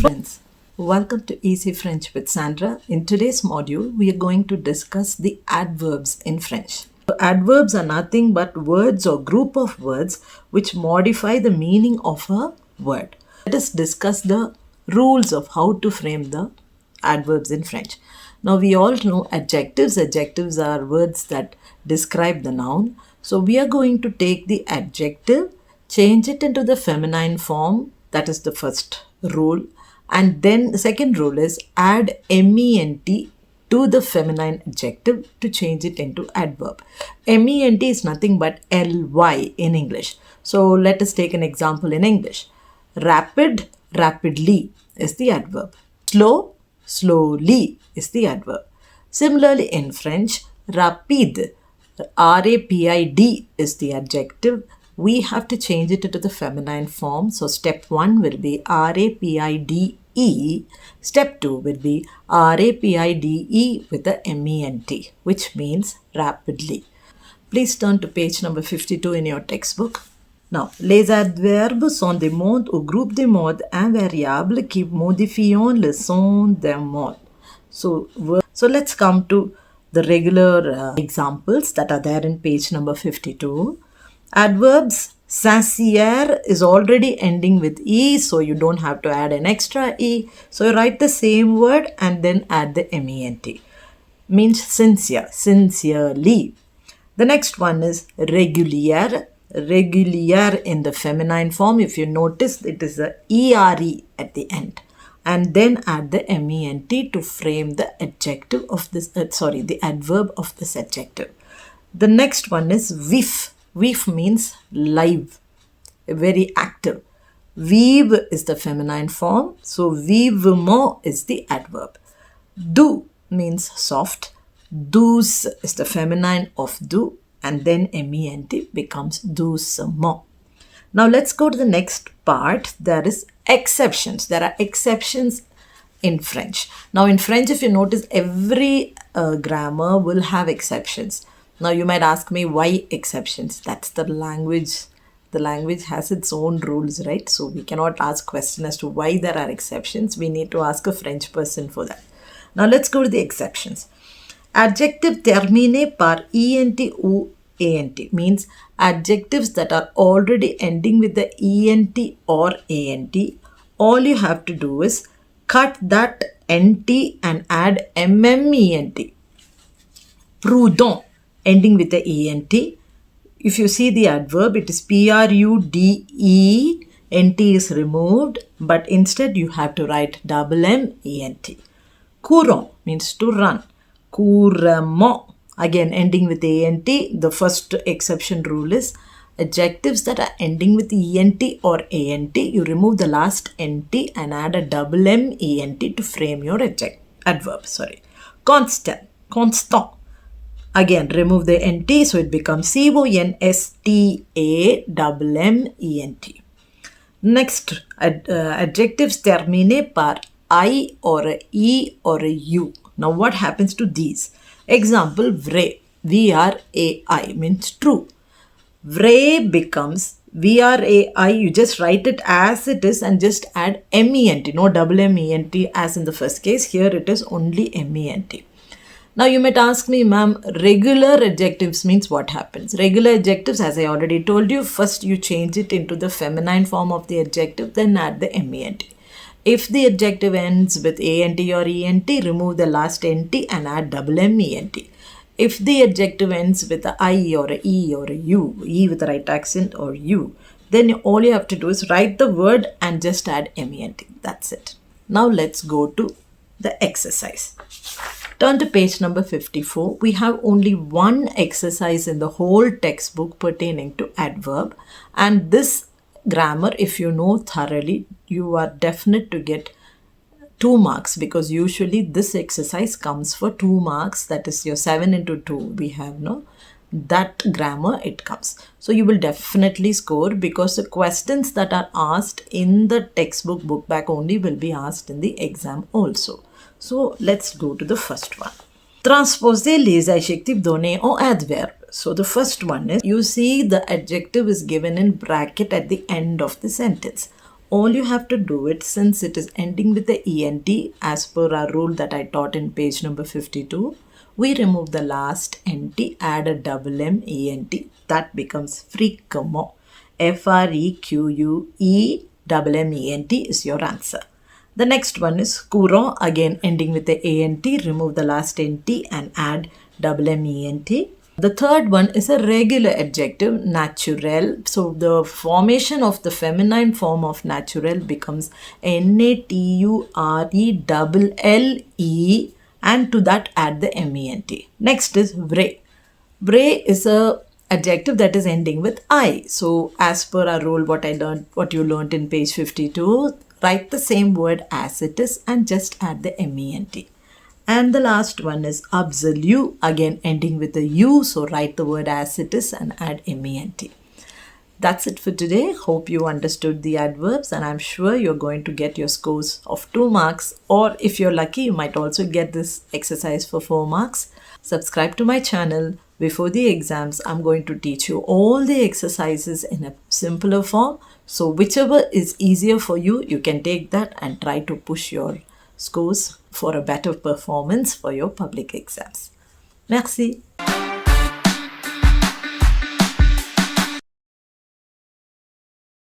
friends, welcome to Easy French with Sandra. In today's module, we are going to discuss the adverbs in French. So adverbs are nothing but words or group of words which modify the meaning of a word. Let us discuss the rules of how to frame the adverbs in French. Now we all know adjectives. Adjectives are words that describe the noun. So we are going to take the adjective, change it into the feminine form. That is the first rule. And then the second rule is add ment to the feminine adjective to change it into adverb. Ment is nothing but ly in English. So let us take an example in English. Rapid, rapidly is the adverb. Slow, slowly is the adverb. Similarly in French, rapide, rapid is the adjective. We have to change it into the feminine form. So step 1 will be rapide. Step 2 will be rapide with the ment, which means rapidly. Please turn to page number 52 in your textbook. Now, les adverbes sont des modes ou groupes de modes invariables qui modifient le son d'un mode. So let's come to the regular examples that are there in page number 52. Adverbs, sincere is already ending with E, so you don't have to add an extra E. So you write the same word and then add the ment. Means sincere, sincerely. The next one is regular. Regular in the feminine form. If you notice, it is a ere at the end. And then add the ment to frame the adjective of this, the adverb of this adjective. The next one is vif. Vif means live, very active. Vive is the feminine form, so vivement is the adverb. Doux means soft. Douce is the feminine of doux, and then ment becomes doucement. Now let's go to the next part. There is exceptions. There are exceptions in French. Now in French, if you notice, every grammar will have exceptions. Now you might ask me why exceptions. That's the language. The language has its own rules, right? So we cannot ask question as to why there are exceptions. We need to ask a French person for that. Now let's go to the exceptions. Adjective terminé par ent ou ant means adjectives that are already ending with the ent or ant. All you have to do is cut that nt and add ment. Prudent ending with the ent. If you see the adverb, it is prude, nt is removed, but instead you have to write double ment. Courant means to run. Couramment, again ending with ant. The first exception rule is adjectives that are ending with ent or ant, you remove the last nt and add a double ment to frame your adverb. Constant, again remove the nt, so it becomes consta. Next, adjectives terminé par I or a e or a u. Now what happens to these? Example, vrai, V-R-A-I means true. Vrai becomes V-R-A-I, you just write it as it is and just add ment, no double ment as in the first case. Here it is only ment. Now you might ask me, ma'am, regular adjectives means what happens? Regular adjectives, as I already told you, first you change it into the feminine form of the adjective, then add the ment. If the adjective ends with ant or ent, remove the last nt and add double ment. If the adjective ends with a I or a e or a u, e with the right accent or u, then all you have to do is write the word and just add ment. That's it. Now let's go to the exercise. Turn to page number 54. We have only one exercise in the whole textbook pertaining to adverb, and this grammar, if you know thoroughly, you are definite to get 2 marks, because usually this exercise comes for 2 marks. That is your 7 into 2 we have, no? That grammar it comes. So you will definitely score, because the questions that are asked in the textbook book back only will be asked in the exam also. So let's go to the first one. Transposer les adjectifs donnés en adverbe. So the first one is, you see the adjective is given in bracket at the end of the sentence. All you have to do it, since it is ending with the ENT as per our rule that I taught in page number 52, we remove the last NT, add a double M ENT. That becomes frequemo. FREQUE double M ENT is your answer. The next one is courant, again ending with the ANT, remove the last NT and add double M ENT. The third one is a regular adjective, naturel. So the formation of the feminine form of naturel becomes NATURE and to that add the MENT. Next is vrai. Vrai is a adjective that is ending with I. So as per our rule, what you learned in page 52, write the same word as it is and just add the MENT. And the last one is absolute, again ending with a U, so write the word as it is and add MENT. That's it for today. Hope you understood the adverbs, and I'm sure you're going to get your scores of 2 marks, or if you're lucky, you might also get this exercise for 4 marks. Subscribe to my channel. Before the exams, I'm going to teach you all the exercises in a simpler form. So whichever is easier for you, you can take that and try to push your scores for a better performance for your public exams. Merci.